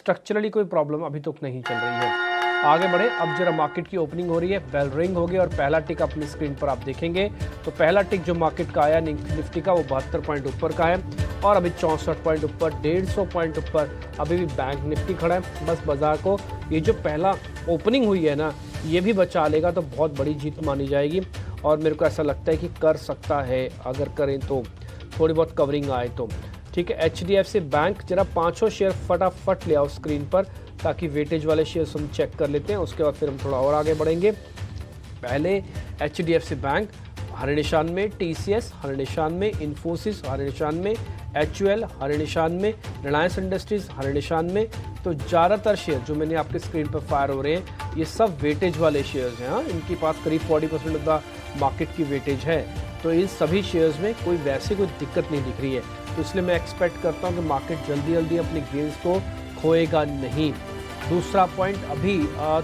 Structurally कोई problem अभी तक नहीं चल रही है। आगे बढ़े, अब जरा मार्केट की ओपनिंग हो रही है, बेल रिंग हो गई और पहला टिक अपनी स्क्रीन पर आप देखेंगे तो पहला टिक जो मार्केट का आया निफ्टी का वो 72 पॉइंट ऊपर का है और अभी 64 पॉइंट ऊपर, 150 पॉइंट ऊपर अभी भी बैंक निफ्टी खड़ा है। बस बाजार को ये जो पहला ओपनिंग हुई है ना, ये भी बचा लेगा तो बहुत बड़ी जीत मानी जाएगी और मेरे को ऐसा लगता है कि कर सकता है, अगर करें तो थोड़ी बहुत कवरिंग आए तो ठीक है। HDFC बैंक जरा 500 शेयर फटाफट ले आओ स्क्रीन पर ताकि वेटेज वाले शेयर्स हम चेक कर लेते हैं, उसके बाद फिर हम थोड़ा और आगे बढ़ेंगे। पहले HDFC बैंक हरे निशान में, TCS हरे निशान में, इन्फोसिस हरे निशान में, HUL हरे निशान में, रिलायंस इंडस्ट्रीज हरे निशान में। तो ज़्यादातर शेयर जो मैंने आपके स्क्रीन पर फायर हो रहे हैं ये सब वेटेज वाले शेयर्स हैं। हाँ, इनके पास करीब 40% ऑफ द मार्केट की वेटेज है, तो इन सभी शेयर्स में कोई वैसे कोई दिक्कत नहीं दिख रही है। तो इसलिए मैं एक्सपेक्ट करता हूँ कि मार्केट जल्दी जल्दी अपने गेंस को खोएगा नहीं। दूसरा पॉइंट, अभी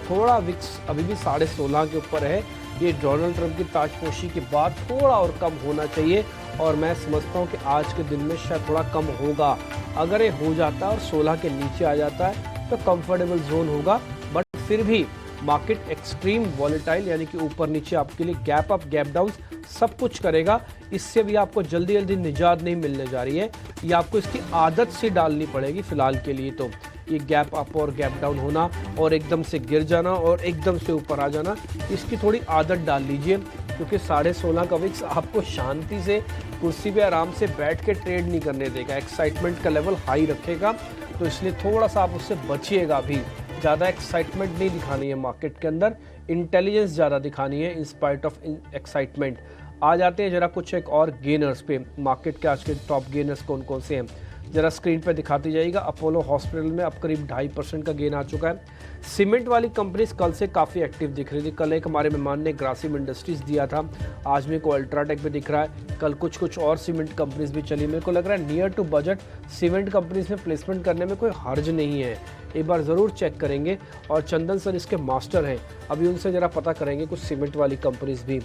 थोड़ा विक्स अभी भी 16.5 के ऊपर है। ये डोनाल्ड ट्रंप की ताजपोशी के बाद थोड़ा और कम होना चाहिए और मैं समझता हूँ कि आज के दिन में शायद थोड़ा कम होगा। अगर ये हो जाता है और 16 के नीचे आ जाता है तो कंफर्टेबल जोन होगा, बट फिर भी मार्केट एक्सट्रीम वॉलेटाइल यानी कि ऊपर नीचे आपके लिए गैप अप गैप डाउन सब कुछ करेगा। इससे भी आपको जल्दी जल्दी निजात नहीं मिलने जा रही है, ये आपको इसकी आदत से डालनी पड़ेगी फिलहाल के लिए। तो ये गैप अप और गैप डाउन होना और एकदम से गिर जाना और एकदम से ऊपर आ जाना, इसकी थोड़ी आदत डाल लीजिए, क्योंकि 16.5 का विक्स आपको शांति से कुर्सी पे आराम से बैठ के ट्रेड नहीं करने देगा, एक्साइटमेंट का लेवल हाई रखेगा। तो इसलिए थोड़ा सा आप उससे बचिएगा भी, ज़्यादा एक्साइटमेंट नहीं दिखानी है मार्केट के अंदर, इंटेलिजेंस ज़्यादा दिखानी है इन स्पाइट ऑफ एक्साइटमेंट। आ जाते हैं जरा कुछ एक और गेनर्स पे, मार्केट के आज के टॉप गेनर्स कौन कौन से हैं जरा स्क्रीन पे दिखाती जाएगा। अपोलो हॉस्पिटल में अब करीब 2.5% का गेन आ चुका है। सीमेंट वाली कंपनीज कल से काफ़ी एक्टिव दिख रही थी। कल एक हमारे मेहमान ने ग्रासिम इंडस्ट्रीज़ दिया था, आज मेरे को अल्ट्राटेक पे दिख रहा है। कल कुछ और सीमेंट कंपनीज भी चली। मेरे को लग रहा है near to budget cement companies में प्लेसमेंट करने में कोई हर्ज नहीं है, एक बार ज़रूर चेक करेंगे। और चंदन सर इसके मास्टर हैं, अभी उनसे ज़रा पता करेंगे कुछ सीमेंट वाली कंपनीज भी।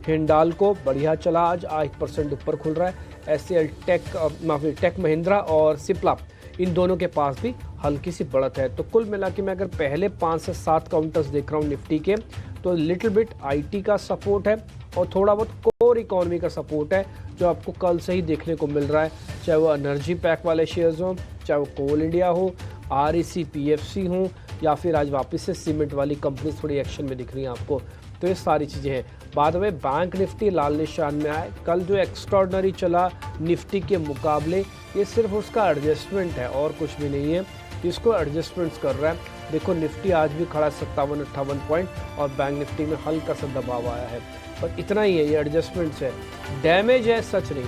हिंडाल्को बढ़िया चला, आज 1% ऊपर खुल रहा है। SCL टेक महिंद्रा और सिप्ला, इन दोनों के पास भी हल्की सी बढ़त है। तो कुल मिला के मैं अगर पहले 5 से 7 काउंटर्स देख रहा हूँ निफ्टी के, तो लिटिल बिट IT का सपोर्ट है और थोड़ा बहुत कोर इकोनॉमी का सपोर्ट है जो आपको कल से ही देखने को मिल रहा है, चाहे वो एनर्जी पैक वाले शेयर्स हों, चाहे वो कोल इंडिया हो, REC PFC हो, या फिर आज वापस से सीमेंट वाली कंपनी थोड़ी एक्शन में दिख रही हैं आपको। तो ये सारी चीज़ें हैं। बाद में बैंक निफ्टी लाल निशान में आए। कल जो एक्स्ट्रॉर्डनरी चला निफ्टी के मुकाबले, ये सिर्फ उसका एडजस्टमेंट है और कुछ भी नहीं है, इसको एडजस्टमेंट्स कर रहा है। देखो निफ्टी आज भी खड़ा 57-58 पॉइंट और बैंक निफ्टी में हल्का सा दबाव आया है, पर इतना ही है, ये एडजस्टमेंट्स है, डैमेज है, सच नहीं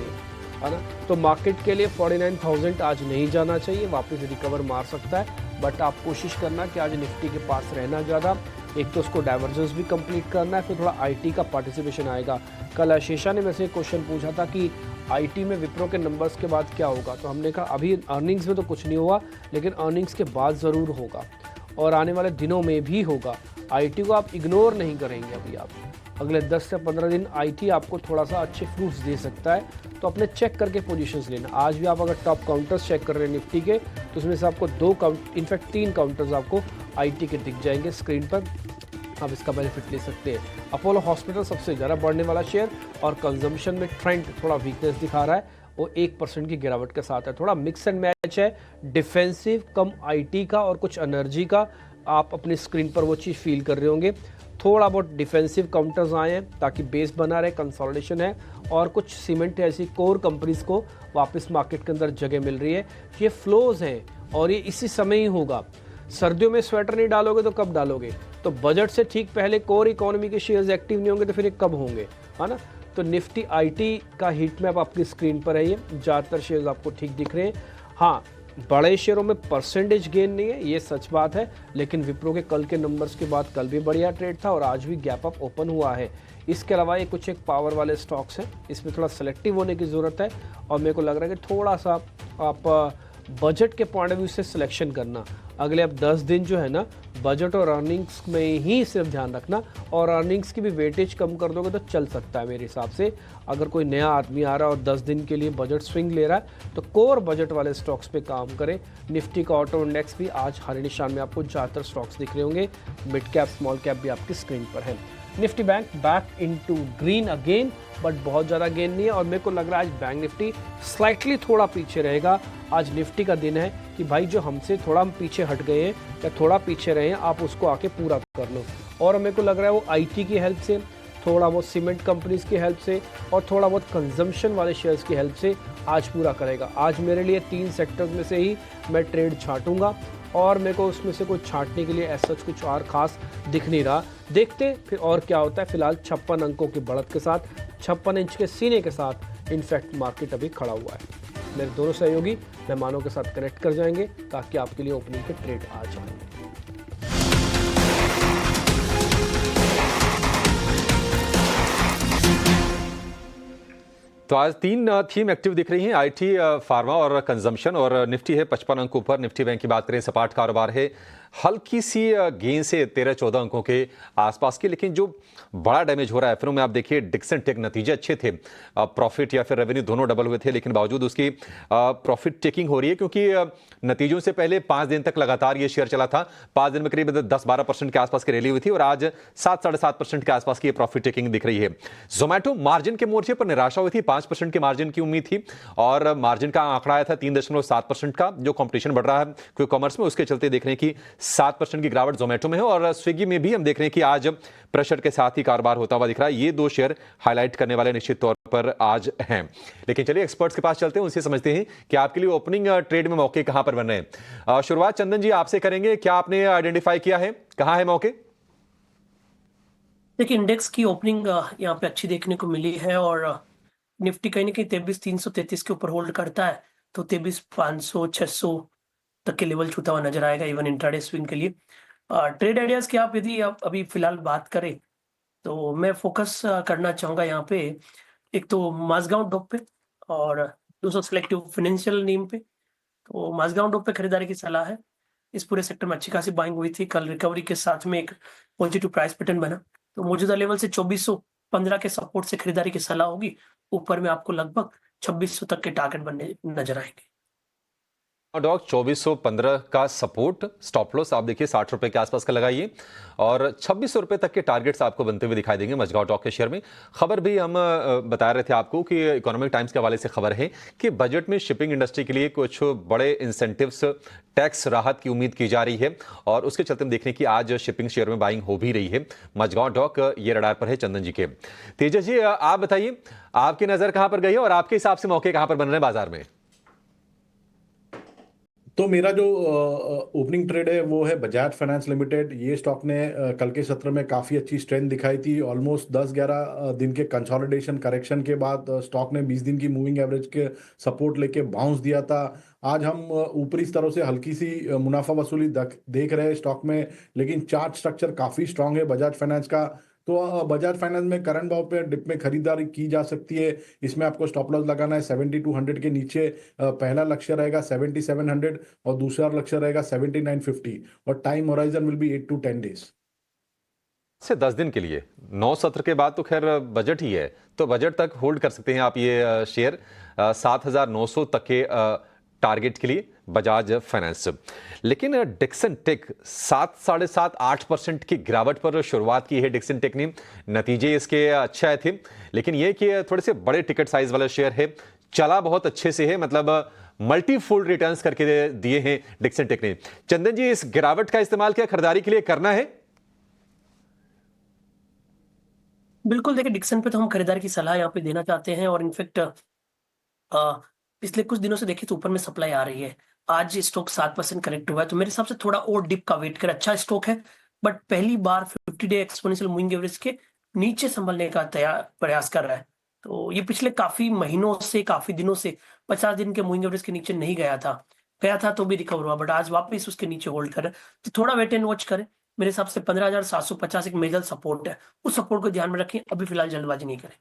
है ना। तो मार्केट के लिए 49,000 आज नहीं जाना चाहिए, वापस रिकवर मार सकता है, बट आप कोशिश करना कि आज निफ्टी के पास रहना ज़्यादा। एक तो उसको डाइवर्जेंस भी कंप्लीट करना है, फिर थोड़ा IT का पार्टिसिपेशन आएगा। कल आशीषा ने वैसे क्वेश्चन पूछा था कि IT में विप्रो के नंबर्स के बाद क्या होगा, तो हमने कहा अभी अर्निंग्स में तो कुछ नहीं हुआ, लेकिन अर्निंग्स के बाद ज़रूर होगा और आने वाले दिनों में भी होगा। IT को आप इग्नोर नहीं करेंगे, अभी आप अगले 10 से 15 दिन IT आपको थोड़ा सा अच्छे फ्रूट्स दे सकता है, तो अपने चेक करके पोजीशंस लेना। आज भी आप अगर टॉप काउंटर्स चेक कर रहे हैं निफ्टी के, तो उसमें से आपको 3 काउंटर्स आपको IT के दिख जाएंगे स्क्रीन पर, आप इसका बेनिफिट ले सकते हैं। अपोलो हॉस्पिटल सबसे ज़्यादा बढ़ने वाला शेयर और कंजम्पशन में ट्रेंड थोड़ा वीकनेस दिखा रहा है, वो 1% की गिरावट के साथ है। थोड़ा मिक्स एंड मैच है, डिफेंसिव कम IT का और कुछ एनर्जी का, आप अपनी स्क्रीन पर वो चीज़ फील कर रहे होंगे। थोड़ा बहुत डिफेंसिव काउंटर्स आए हैं ताकि बेस बना रहे, कंसोलिडेशन है और कुछ सीमेंट ऐसी कोर कंपनीज को वापस मार्केट के अंदर जगह मिल रही है। ये फ्लोज हैं और ये इसी समय ही होगा। सर्दियों में स्वेटर नहीं डालोगे तो कब डालोगे, तो बजट से ठीक पहले कोर इकोनॉमी के शेयर्स एक्टिव नहीं होंगे तो फिर ये कब होंगे, है ना। तो निफ्टी IT का हीट मैप आपकी स्क्रीन पर है, ये ज़्यादातर शेयर्स आपको ठीक दिख रहे हैं। हाँ, बड़े शेयरों में परसेंटेज गेन नहीं है, ये सच बात है, लेकिन विप्रो के कल के नंबर्स के बाद कल भी बढ़िया ट्रेड था और आज भी गैप अप ओपन हुआ है। इसके अलावा ये कुछ एक पावर वाले स्टॉक्स हैं, इसमें थोड़ा सेलेक्टिव होने की ज़रूरत है और मेरे को लग रहा है कि थोड़ा सा आप बजट के पॉइंट ऑफ व्यू से सिलेक्शन करना। अगले अब 10 दिन जो है ना, बजट और अर्निंग्स में ही सिर्फ ध्यान रखना, और अर्निंग्स की भी वेटेज कम कर दोगे तो चल सकता है मेरे हिसाब से। अगर कोई नया आदमी आ रहा है और 10 दिन के लिए बजट स्विंग ले रहा है तो कोर बजट वाले स्टॉक्स पे काम करें। निफ्टी का ऑटो इंडेक्स भी आज हरे निशान में आपको ज़्यादातर स्टॉक्स दिख रहे होंगे। मिड कैप स्मॉल कैप भी आपकी स्क्रीन पर है। Nifty bank back into green again, but बहुत ज़्यादा गेन नहीं है, और मेरे को लग रहा है आज बैंक निफ्टी स्लाइटली थोड़ा पीछे रहेगा। आज निफ्टी का दिन है कि भाई जो हमसे थोड़ा हम पीछे हट गए हैं या थोड़ा पीछे रहे हैं, आप उसको आके पूरा कर लो। और मेरे को लग रहा है वो आईटी की हेल्प से, थोड़ा बहुत सीमेंट कंपनीज की हेल्प से, और थोड़ा बहुत कंजम्पशन वाले शेयर्स की हेल्प से आज पूरा करेगा। आज मेरे लिए 3 सेक्टर्स में से ही मैं ट्रेड छांटूंगा, और मेरे को उसमें से कुछ छांटने के लिए ऐसा कुछ और खास दिख नहीं रहा। देखते फिर और क्या होता है। फिलहाल 56 अंकों की बढ़त के साथ, 56 इंच के सीने के साथ इनफैक्ट मार्केट अभी खड़ा हुआ है। मेरे दोनों सहयोगी मेहमानों के साथ कनेक्ट कर जाएंगे ताकि आपके लिए ओपनिंग के ट्रेड आ जाएंगे। तो आज 3 थीम एक्टिव दिख रही हैं, आईटी, फार्मा और कंजम्पशन, और निफ्टी है 55 अंक ऊपर। निफ्टी बैंक की बात करें, सपाट कारोबार है, हल्की सी गेन से 13-14 अंकों के आसपास की। लेकिन जो बड़ा डैमेज हो रहा है फिर में आप देखिए डिक्सन टेक, नतीजे अच्छे थे, प्रॉफिट या फिर रेवेन्यू दोनों डबल हुए थे, लेकिन बावजूद उसकी प्रॉफिट टेकिंग हो रही है, क्योंकि नतीजों से पहले 5 दिन तक लगातार ये शेयर चला था। 5 दिन में करीब 10-12% के आसपास की रैली हुई थी, और आज 7-7.5% के आसपास की प्रॉफिट टेकिंग दिख रही है। जोमैटो मार्जिन के मोर्चे पर निराशा हुई थी, 5% के मार्जिन की उम्मीद थी, और मार्जिन का आंकड़ा आया था 3.7% का। जो कंपटीशन बढ़ रहा है क्विक कॉमर्स में, उसके चलते देख रहे हैं कि 7% की गिरावट जोमेटो में है, और स्विगी में भी हम देख रहे हैं कि आज प्रेशर के साथ ही कारोबार होता हुआ दिख रहा है। ये 2 शेयर हाईलाइट करने वाले निश्चित तौर पर आज हैं। लेकिन चलिए एक्सपर्ट्स के पास चलते हैं, उनसे समझते हैं कि आपके लिए ओपनिंग ट्रेड में मौके कहां पर बन रहे हैं। शुरुआत चंदन जी आपसे करेंगे, क्या आपने आइडेंटिफाई किया है, कहां है मौके? देखिए, इंडेक्स की ओपनिंग यहाँ पे अच्छी देखने को मिली है, और निफ्टी कहीं ना कहीं 23,333 के ऊपर होल्ड करता है, तो 23,500-600 तक के लेवल छूता हुआ नजर आएगा इवन इंट्राडे स्विंग के लिए। ट्रेड आइडियाज की आप यदि आप अभी फिलहाल बात करें तो मैं फोकस करना चाहूंगा यहाँ पे, एक तो माझगांव डॉक पे, और दूसरा सिलेक्टिव फाइनेंशियल नेम पे। तो माझगांव डॉक पे खरीदारी की सलाह है। इस पूरे सेक्टर में अच्छी खासी बाइंग हुई थी, कल रिकवरी के साथ में एक पॉजिटिव प्राइस पैटर्न बना, तो मौजूदा लेवल से 2415 के सपोर्ट से खरीदारी की सलाह होगी। ऊपर में आपको लगभग 2600 तक के टारगेट बनने नजर आएंगे। डॉक 2415 का सपोर्ट, स्टॉप लॉस आप देखिए 60 रुपए के आसपास का लगाइए, और 2600 रुपए तक के टारगेट्स आपको बनते हुए दिखाई देंगे मजगांव डॉक के शेयर में। खबर भी हम बता रहे थे आपको कि इकोनॉमिक टाइम्स के हवाले से खबर है कि बजट में शिपिंग इंडस्ट्री के लिए कुछ बड़े इंसेंटिव्स, टैक्स राहत की उम्मीद की जा रही है, और उसके चलते हम देखने की आज शिपिंग शेयर में बाइंग हो भी रही है। मजगांव डॉक ये रडार पर है चंदन जी के। तेजस जी आप बताइए, आपकी नजर कहां पर गई है और आपके हिसाब से मौके कहां पर बन रहे हैं बाजार में? तो मेरा जो ओपनिंग ट्रेड है वो है बजाज फाइनेंस लिमिटेड। ये स्टॉक ने कल के सत्र में काफ़ी अच्छी स्ट्रेंथ दिखाई थी। ऑलमोस्ट 10-11 दिन के कंसोलिडेशन करेक्शन के बाद स्टॉक ने 20 दिन की मूविंग एवरेज के सपोर्ट लेके बाउंस दिया था। आज हम ऊपरी स्तरों से हल्की सी मुनाफा वसूली देख रहे हैं स्टॉक में, लेकिन चार्ट स्ट्रक्चर काफ़ी स्ट्रांग है बजाज फाइनेंस का। तो बजाज फाइनेंस में करंट भाव पे डिप में खरीदारी की जा सकती है। इसमें आपको स्टॉप लॉस लगाना है 7200 के नीचे। पहला लक्ष्य रहेगा 7700 और दूसरा लक्ष्य रहेगा 7950, और time horizon will be 8 to 10 days से 10 दिन के लिए। 9 सत्र के बाद तो खैर बजट ही है, तो बजट तक होल्ड कर सकते हैं आप ये शेयर 7900 तक के टारगेट के लिए बजाज फाइनेंस। लेकिन डिक्सन टेक 7-7.5-8% की गिरावट पर शुरुआत की है डिक्सन टेक ने। नतीजे इसके अच्छे आए थे, लेकिन यह कि थोड़े से बड़े टिकट साइज वाला शेयर है, चला बहुत अच्छे से है, मतलब मल्टीफोल्ड रिटर्न्स करके दिए हैं डिक्सन टेक ने। चंदन जी, इस गिरावट का इस्तेमाल क्या खरीदारी के लिए करना है? बिल्कुल, देखिए डिक्सन पे तो हम खरीदारी की सलाह यहाँ पे देना चाहते हैं, और इनफेक्ट पिछले कुछ दिनों से देखिए तो ऊपर में सप्लाई आ रही है। आज स्टॉक 7% करेक्ट हुआ है, तो मेरे हिसाब से थोड़ा और डिप का वेट कर। अच्छा स्टॉक है, बट पहली बार 50 डे एक्सपोनेंशियल मूविंग एवरेज के नीचे संभलने का प्रयास कर रहा है। तो ये पिछले काफी महीनों से, काफी दिनों से 50 दिन के मूविंग एवरेज के नीचे नहीं गया था तो भी रिकवर हुआ, बट आज वापस उसके नीचे होल्ड कर रहा है। तो थोड़ा वेट एंड वॉच करें। मेरे हिसाब से 15,750 एक मेजर सपोर्ट है, उस सपोर्ट को ध्यान में रखें। अभी फिलहाल जल्दबाजी नहीं करें।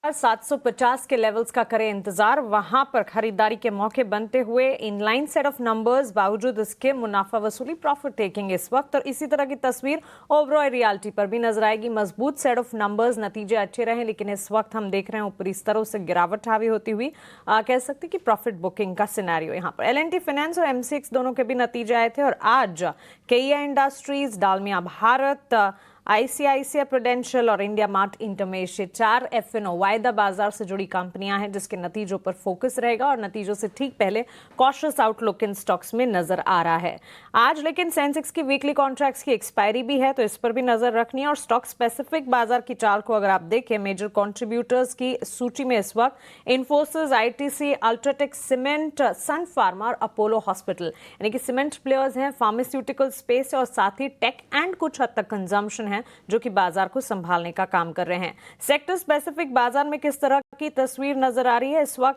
750 के लेवल्स का करें इंतजार, वहां पर खरीदारी के मौके बनते हुए इनलाइन सेट ऑफ नंबर्स, बावजूद इसके मुनाफा वसूली प्रॉफिट टेकिंग इस वक्त। और इसी तरह की तस्वीर ओबरॉय रियल्टी पर भी नजर आएगी। मजबूत सेट ऑफ नंबर्स, नतीजे अच्छे रहे, लेकिन इस वक्त हम देख रहे हैं ऊपरी स्तरों से गिरावट हावी होती हुई कह सकते कि प्रॉफिट बुकिंग का सिनेरियो यहाँ पर। एल&टी फाइनेंस और MCX दोनों के भी नतीजे आए थे और आज KEI industries, Dalmia Bharat, ICICI Prudential और इंडिया मार्ट इंटरमेश, 4 FNO वायदा बाजार से जुड़ी कंपनियां हैं जिसके नतीजों पर फोकस रहेगा और नतीजों से ठीक पहले कॉशियस आउटलुक इन स्टॉक्स में नजर आ रहा है। आज लेकिन सेंसेक्स की वीकली कॉन्ट्रैक्ट्स की एक्सपायरी भी है, तो इस पर भी नजर रखनी है। और स्टॉक स्पेसिफिक बाजार की चार्ट को अगर आप देखें, मेजर कॉन्ट्रीब्यूटर्स की सूची में इस वक्त इन्फोसिस, ITC, अल्ट्राटेक सीमेंट, सन फार्मा और अपोलो हॉस्पिटल यानी कि सीमेंट प्लेयर्स हैं, फार्मास्यूटिकल स्पेस और साथ ही टेक एंड कुछ हद तक कंजम्पशन हैं जो कि बाजार को संभालने का काम कर रहे हैं। सेक्टर स्पेसिफिक बाजार में किस तरह की तस्वीर नजर आ रही है इस वक्त?